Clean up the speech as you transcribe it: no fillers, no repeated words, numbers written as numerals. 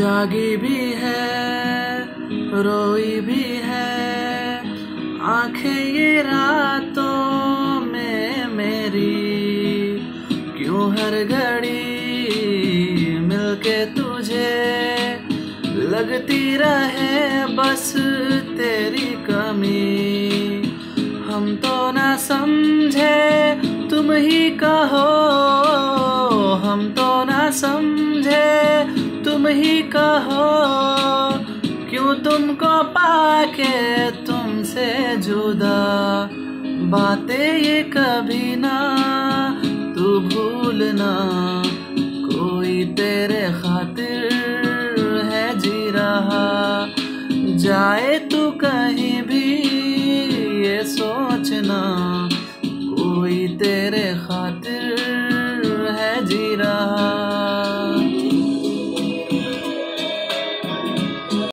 जागी भी है, रोई भी है, आंखें ये रातों में मेरी। क्यों हर घड़ी मिलके तुझे लगती रहे बस तेरी कमी। हम तो ना समझे तुम ही कहो, हम तो ना समझे तुम ही कहो। क्यों तुमको पाके तुमसे जुदा, बातें ये कभी ना तू भूलना। कोई तेरे खातिर है जी रहा, जाए तू कहीं भी ये सोचना। कोई तेरे खातिर